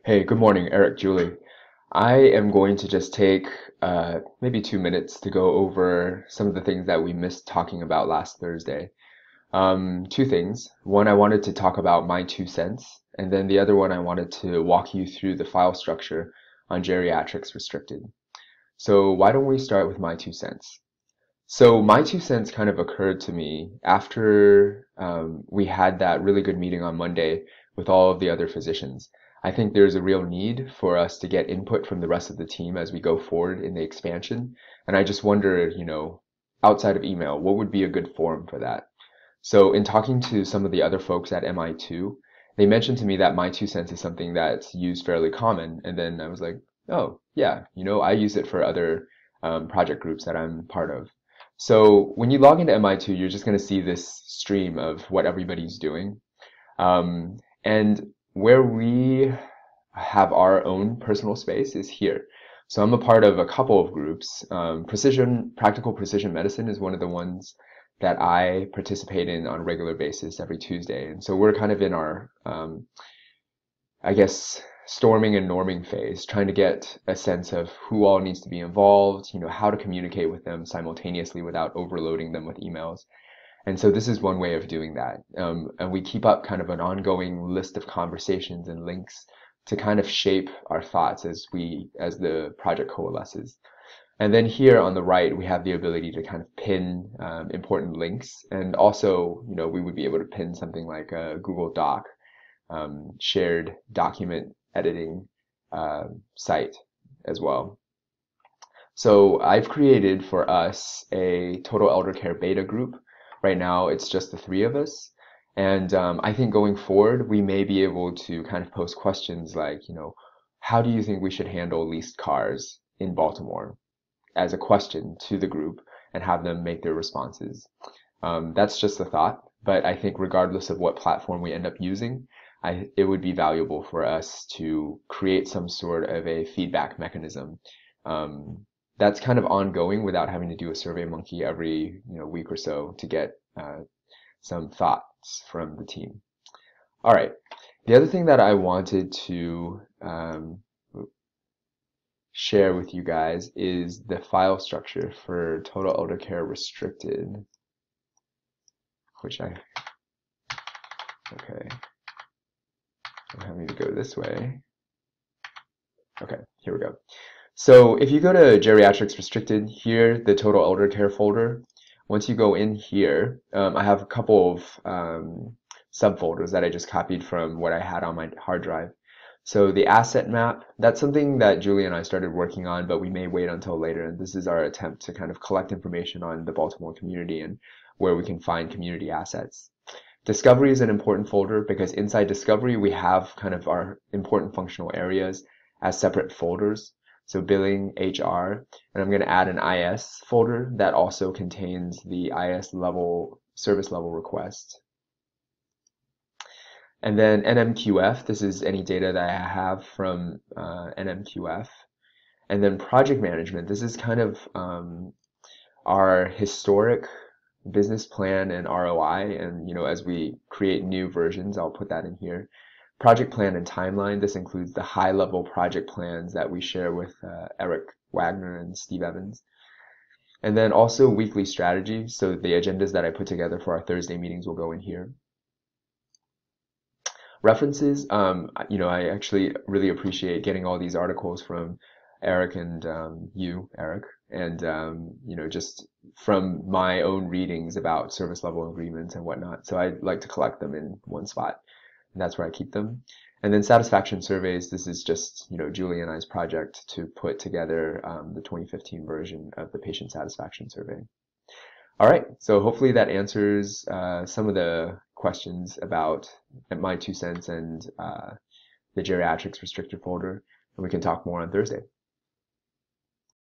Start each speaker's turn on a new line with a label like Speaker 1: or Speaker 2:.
Speaker 1: Hey, good morning, Eric, Julie. I am going to just take maybe 2 minutes to go over some of the things that we missed talking about last Thursday. Two things. One, I wanted to talk about MI2 Sense, and then the other one, I wanted to walk you through the file structure on Geriatrics-Restricted. So why don't we start with MI2 Sense? So MI2 Sense kind of occurred to me after we had that really good meeting on Monday with all of the other physicians. I think there's a real need for us to get input from the rest of the team as we go forward in the expansion. And I just wondered, outside of email, what would be a good forum for that? So in talking to some of the other folks at MI2, they mentioned to me that MI2 Sense is something that's used fairly common. And then I was like, oh, yeah, I use it for other project groups that I'm part of. So when you log into MI2, you're just going to see this stream of what everybody's doing. And where we have our own personal space is here. So I'm a part of a couple of groups. Practical precision medicine is one of the ones that I participate in on a regular basis every Tuesday. And so we're kind of in our, I guess, storming and norming phase, trying to get a sense of who all needs to be involved, how to communicate with them simultaneously without overloading them with emails. And so this is one way of doing that. And we keep up kind of an ongoing list of conversations and links to kind of shape our thoughts as the project coalesces. And then here on the right, we have the ability to kind of pin important links. And also, we would be able to pin something like a Google Doc, shared document editing site as well. So I've created for us a total elder care beta group. Right now, it's just the three of us. And I think going forward, we may be able to kind of post questions like, how do you think we should handle leased cars in Baltimore as a question to the group and have them make their responses. That's just a thought, but I think regardless of what platform we end up using, it would be valuable for us to create some sort of a feedback mechanism that's kind of ongoing without having to do a SurveyMonkey every week or so to get some thoughts from the team. All right. The other thing that I wanted to share with you guys is the file structure for Total Elder Care Restricted, which okay, I'm having to go this way. Okay, here we go. So if you go to Geriatrics Restricted, here, the Total Elder Care folder, once you go in here, I have a couple of subfolders that I just copied from what I had on my hard drive. So the asset map, that's something that Julie and I started working on, but we may wait until later. And this is our attempt to kind of collect information on the Baltimore community and where we can find community assets. Discovery is an important folder because inside Discovery, we have kind of our important functional areas as separate folders. So billing, HR, and I'm going to add an IS folder that also contains the IS level, service level request. And then NMQF, this is any data that I have from NMQF. And then project management, this is kind of our historic business plan and ROI. And, as we create new versions, I'll put that in here. Project plan and timeline, this includes the high-level project plans that we share with Eric Wagner and Steve Evans. And then also weekly strategy, so the agendas that I put together for our Thursday meetings will go in here. References, I actually really appreciate getting all these articles from Eric and you, Eric, and, just from my own readings about service level agreements and whatnot. So I like to collect them in one spot. And that's where I keep them. And then satisfaction surveys, this is just, Julie and I's project to put together the 2015 version of the patient satisfaction survey. All right, so hopefully that answers some of the questions about MI2 Sense and the Geriatrics Restricted folder, and we can talk more on Thursday.